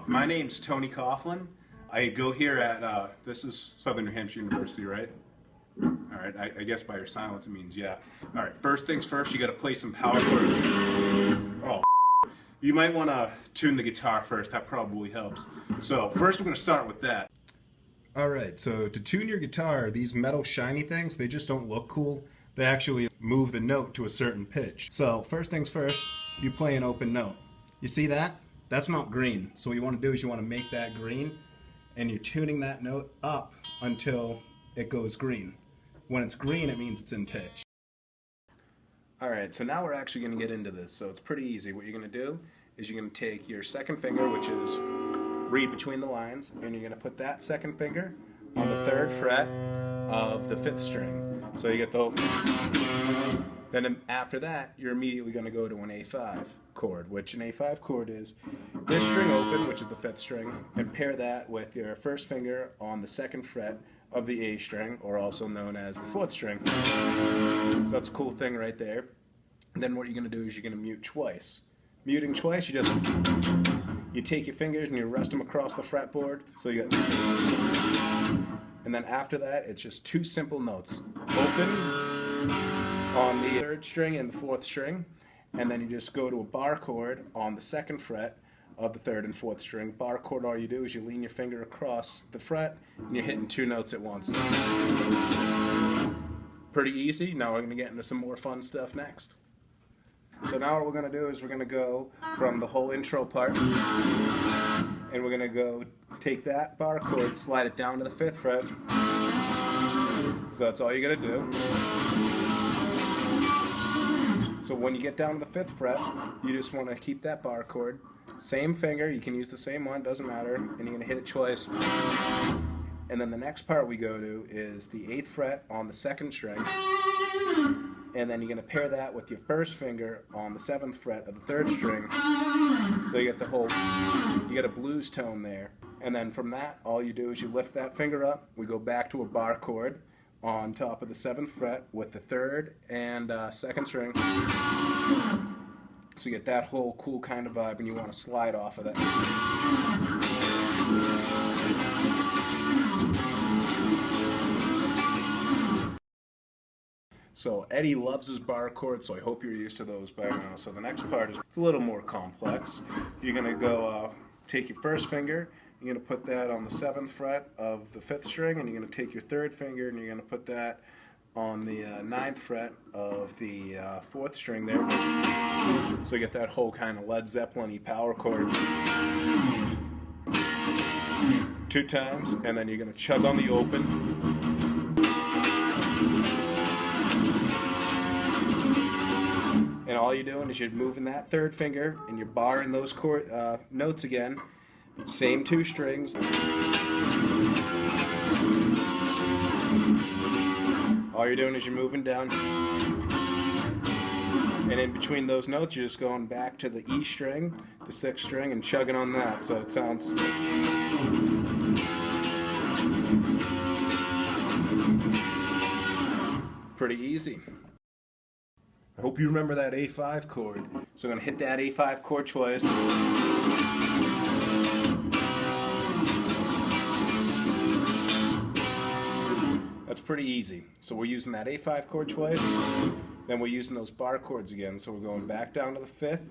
My name's Tony Coughlin. I go here at, this is Southern New Hampshire University, right? All right, I guess by your silence it means yeah. All right, first things first, you got to play some power chords. Oh, you might want to tune the guitar first. That probably helps. So first we're going to start with that. All right, so to tune your guitar, these metal shiny things, they just don't look cool. They actually move the note to a certain pitch. So first things first, you play an open note. You see that? That's not green. So what you want to do is you want to make that green, and you're tuning that note up until it goes green. When it's green, it means it's in pitch. All right, so now we're actually going to get into this. So it's pretty easy. What you're going to do is you're going to take your second finger, which is read between the lines, and you're going to put that second finger on the 3rd fret of the 5th string. So you get the, then after that, you're immediately going to go to an A5 chord, which an A5 chord is this string open, which is the 5th string, and pair that with your first finger on the 2nd fret of the A string, or also known as the 4th string. So that's a cool thing right there. And then what you're going to do is you're going to mute twice. Muting twice, you take your fingers and you rest them across the fretboard. So you got, and then after that, it's just 2 simple notes. Open on the 3rd string and the 4th string, and then you just go to a bar chord on the 2nd fret of the 3rd and 4th string. Bar chord, all you do is you lean your finger across the fret and you're hitting 2 notes at once. Pretty easy. Now we're going to get into some more fun stuff next. So now what we're going to do is we're going to go from the whole intro part, and we're going to go take that bar chord, slide it down to the 5th fret. So that's all you got to do. So when you get down to the 5th fret, you just want to keep that bar chord. Same finger, you can use the same one, doesn't matter, and you're going to hit it twice. And then the next part we go to is the 8th fret on the 2nd string, and then you're going to pair that with your first finger on the 7th fret of the 3rd string. So you get the whole, you get a blues tone there. And then from that, all you do is you lift that finger up, we go back to a bar chord on top of the 7th fret with the 3rd and 2nd string. So you get that whole cool kind of vibe, and you want to slide off of that. So Eddie loves his bar chords, so I hope you're used to those by now. So the next part is, it's a little more complex. You're going to go take your first finger, you're going to put that on the 7th fret of the 5th string, and you're going to take your 3rd finger and you're going to put that on the 9th fret of the 4th string there. So you get that whole kind of Led Zeppelin-y power chord. 2 times, and then you're going to chug on the open. And all you're doing is you're moving that 3rd finger and you're barring those chord, notes again. Same 2 strings. All you're doing is you're moving down, and in between those notes you're just going back to the E string, the 6th string, and chugging on that, so it sounds pretty easy. I hope you remember that A5 chord. So I'm going to hit that A5 chord twice. That's pretty easy. So we're using that A5 chord twice, then we're using those bar chords again. So we're going back down to the 5th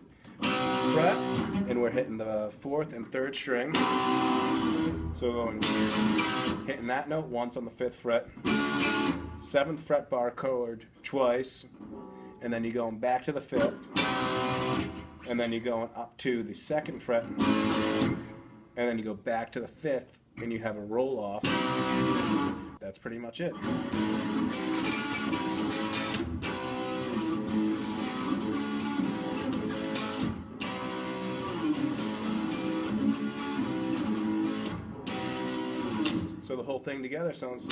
fret, and we're hitting the 4th and 3rd string. So we're going, hitting that note once on the 5th fret, 7th fret bar chord twice, and then you're going back to the 5th, and then you're going up to the 2nd fret, and then you go back to the 5th, and you have a roll off. That's pretty much it. So the whole thing together sounds